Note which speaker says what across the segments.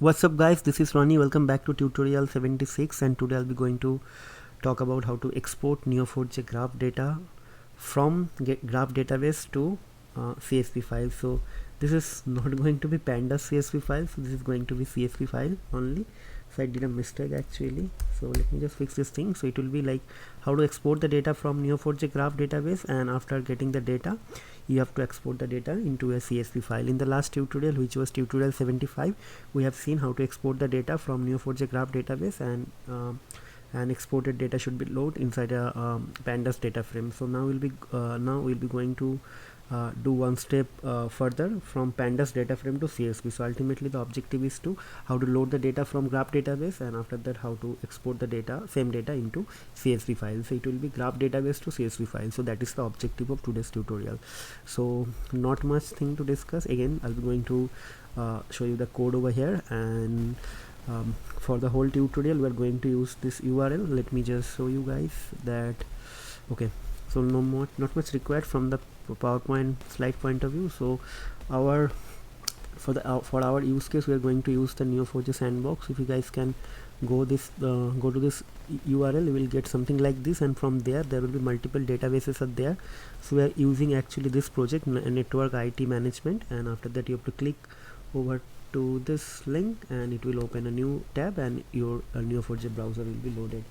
Speaker 1: What's up guys, this is Ronnie. Welcome back to tutorial 76, and today I'll be going to talk about how to export Neo4j graph data from graph database to CSV file. So this is not going to be pandas CSV file, so this is going to be CSV file only. So I did a mistake actually, so let me just fix this thing. So it will be like how to export the data from Neo4j graph database, and after getting the data you have to export the data into a CSV file. In the last tutorial, which was tutorial 75, we have seen how to export the data from Neo4j graph database, and exported data should be loaded inside a pandas data frame. So now we'll be going to do one step further from pandas data frame to CSV. So ultimately the objective is to how to load the data from graph database, and after that how to export the same data into CSV file. So it will be graph database to CSV file. So that is the objective of today's tutorial. So not much thing to discuss. Again, I'll be going to show you the code over here, and for the whole tutorial we are going to use this URL. Let me just show you guys that. Okay, so not much required from the PowerPoint slide point of view. So for our use case, we are going to use the Neo4j sandbox. If you guys can go to this URL, you will get something like this, and from there will be multiple databases are there. So we are using actually this project, network IT management, and after that you have to click over to this link and it will open a new tab, and your Neo4j browser will be loaded.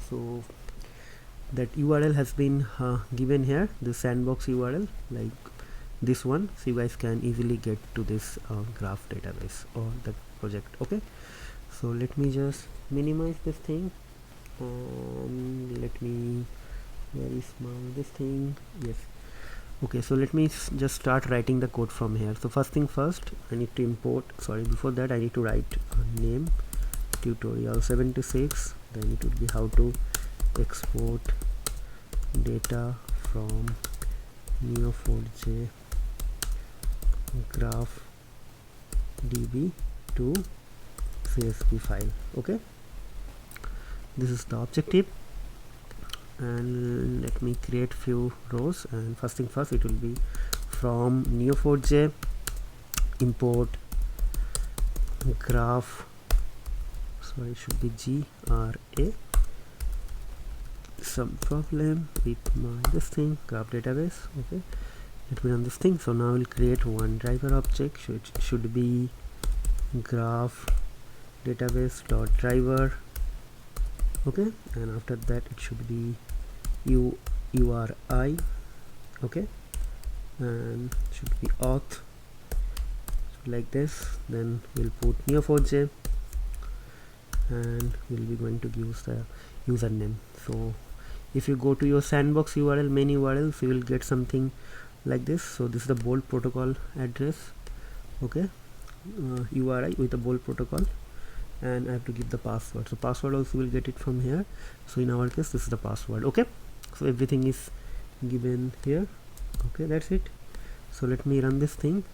Speaker 1: So that URL has been given here, the sandbox URL, like this one, so you guys can easily get to this graph database or the project. Okay, so let me just minimize this thing, and let me very small this thing. Yes. Okay, so let me just start writing the code from here. So first thing first, I need to import, sorry, before that I need to write name tutorial 76, then it would be how to export data from Neo4j graph db to CSV file. Okay, this is the objective, and let me create few rows. And first thing first, it will be from Neo4j import graph, sorry, it should be GRA, some problem with my this thing, graph database. Okay, let me run this thing. So now we'll create one driver object, should be graph database dot driver. Okay, and after that it should be URI. Okay, and should be auth, like this. Then we'll put Neo4j, and we'll be going to use the username. So if you go to your sandbox URL, main URL, so you will get something like this. So this is the bold protocol address. Okay, URI with the bold protocol, and I have to give the password. So password also will get it from here. So in our case, this is the password. Okay, so everything is given here. Okay, that's it. So let me run this thing.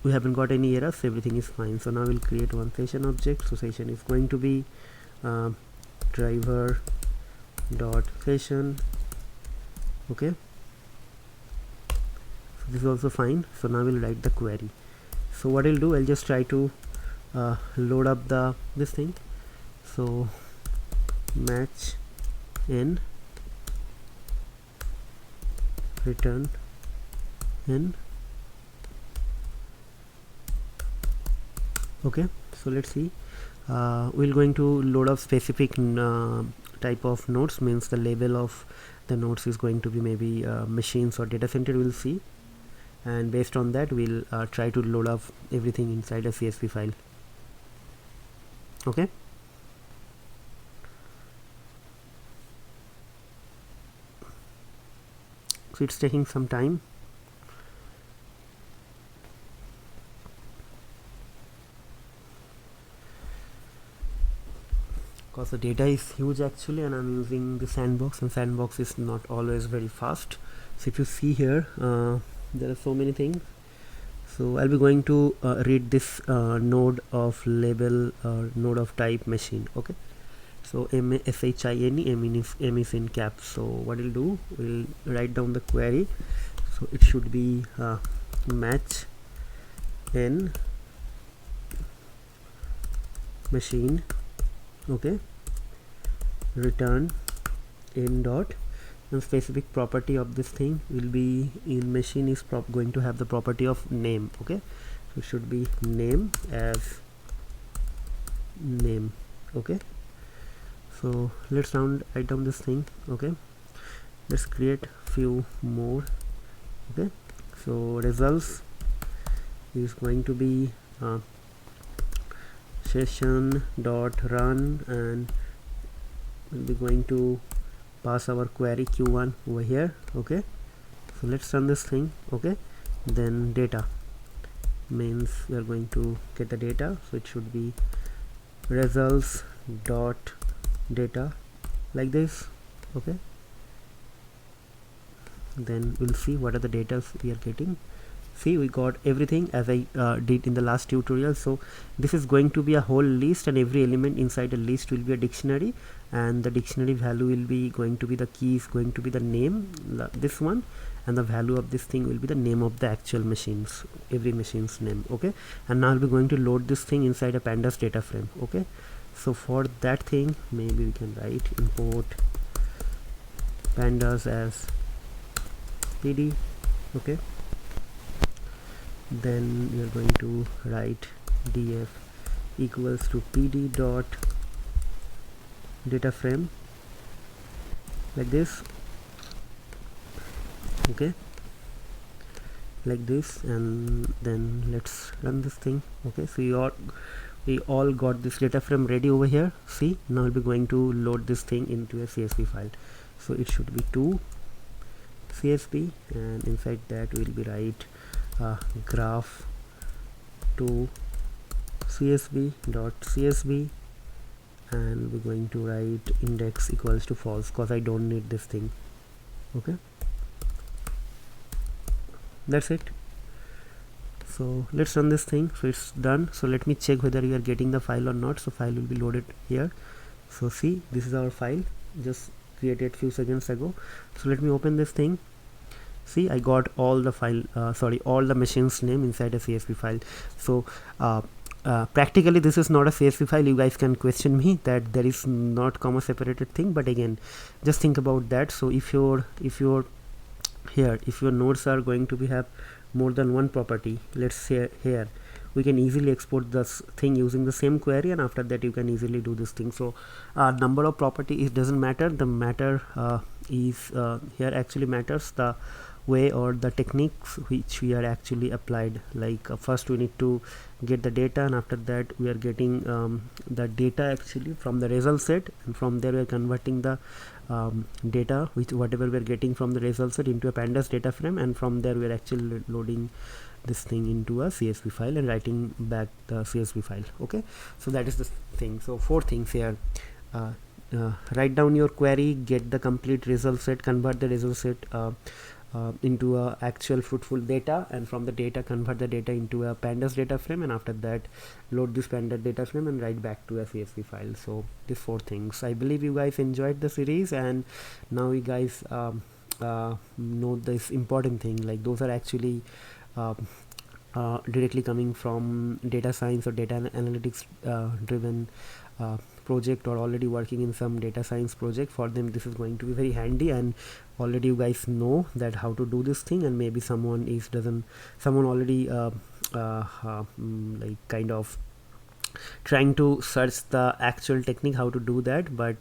Speaker 1: We haven't got any errors, so everything is fine. So now we'll create one session object. So session is going to be driver dot session. Okay, so this is also fine. So now we'll write the query. So what I'll do, I'll just try to load up this thing. So match n return n. Okay, so let's see. We're going to load up specific type of nodes, means the label of the nodes is going to be maybe machines or data center. We'll see, and based on that we'll try to load up everything inside a CSV file. Okay, so it's taking some time. Because the data is huge actually, and I'm using the sandbox, and sandbox is not always very fast. So if you see here, there are so many things. So I'll be going to read this node of label, node of type machine. Okay, so MSHINE, M is in caps. So what we'll do, we'll write down the query. So it should be match n machine, okay, return in dot, and specific property of this thing will be in machine is going to have the property of name, okay. So it should be name as name, okay. So let's write down this thing, okay. Let's create few more, okay. So results is going to be session dot run, and we'll be going to pass our query q1 over here, okay. So let's run this thing, okay. Then data means we are going to get the data, so it should be results dot data like this, okay. Then we'll see what are the data we are getting. See, we got everything as I did in the last tutorial. So this is going to be a whole list, and every element inside a list will be a dictionary, and the dictionary value will be going to be the key is going to be the name, this one, and the value of this thing will be the name of the actual machines, every machine's name, okay. And now I'll be going to load this thing inside a pandas data frame, okay. So for that thing, maybe we can write import pandas as pd, okay. Then we are going to write df equals to pd dot data frame like this, okay, like this. And then let's run this thing, okay. So we all got this data frame ready over here. See, now we'll be going to load this thing into a CSV file. So it should be 2 CSV, and inside that we'll be write graph to CSV dot CSV, and we're going to write index equals to false because I don't need this thing, okay. That's it. So let's run this thing. So it's done. So let me check whether you are getting the file or not. So file will be loaded here. So see, this is our file just created few seconds ago. So let me open this thing. See, I got all the file all the machine's name inside a CSV file. So practically this is not a CSV file. You guys can question me that there is not comma separated thing, but again, just think about that. So if your nodes are going to be have more than one property, let's say here, we can easily export this thing using the same query, and after that you can easily do this thing. So number of property, it doesn't matter. The matter is here actually matters the way or the techniques which we are actually applied. Like first we need to get the data, and after that we are getting the data actually from the result set, and from there we are converting the data which whatever we are getting from the result set into a pandas data frame, and from there we are actually loading this thing into a CSV file and writing back the CSV file, okay. So that is the thing. So 4 things here. Write down your query, get the complete result set, convert the result set into a actual fruitful data, and from the data convert the data into a pandas data frame, and after that load this pandas data frame and write back to a CSV file. So these 4 things. I believe you guys enjoyed the series, and now you guys know this important thing, like those are actually directly coming from data science or data analytics driven project, or already working in some data science project. For them this is going to be very handy, and already you guys know that how to do this thing, and maybe someone already like kind of trying to search the actual technique how to do that, but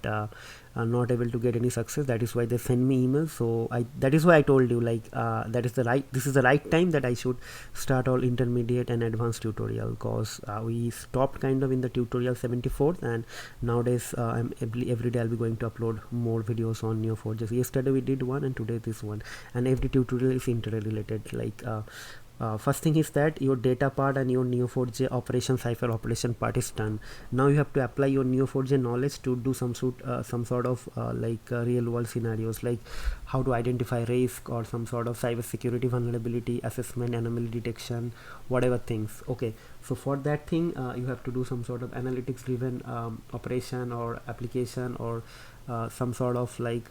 Speaker 1: not able to get any success. That is why they send me emails. So that is why I told you, like this is the right time that I should start all intermediate and advanced tutorial, because we stopped kind of in the tutorial 74th, and nowadays every day I'll be going to upload more videos on Neo4j. Yesterday we did one, and today this one, and every tutorial is interrelated. Like first thing is that your data part and your Neo4j operation CYPHER operation part is done. Now you have to apply your Neo4j knowledge to do some sort of real world scenarios, like how to identify risk or some sort of cyber security vulnerability assessment, anomaly detection, whatever things, okay. So for that thing you have to do some sort of analytics driven operation or application, or some sort of like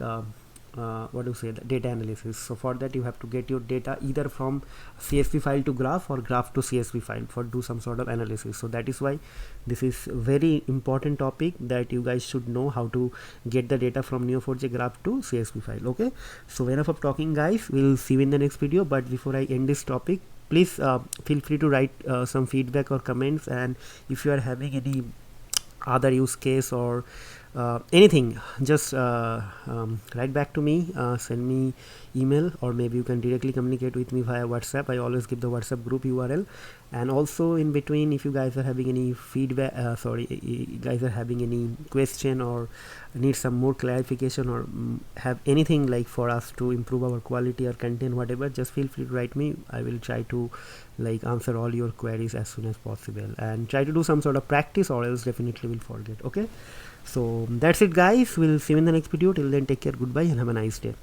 Speaker 1: what do you say, the data analysis. So for that you have to get your data either from CSV file to graph or graph to CSV file for do some sort of analysis. So that is why this is very important topic that you guys should know how to get the data from Neo4j graph to CSV file. Okay, so enough of talking guys, we'll see you in the next video. But before I end this topic, please feel free to write some feedback or comments, and if you are having any other use case or anything, just write back to me, send me email, or maybe you can directly communicate with me via WhatsApp. I always give the WhatsApp group URL. And also in between, if you guys are having any feedback, you guys are having any question or need some more clarification, or have anything like for us to improve our quality or content, whatever, just feel free to write me. I will try to like answer all your queries as soon as possible, and try to do some sort of practice, or else definitely will forget. Okay, so that's it guys, we'll see you in the next video. Till then, take care, goodbye, and have a nice day.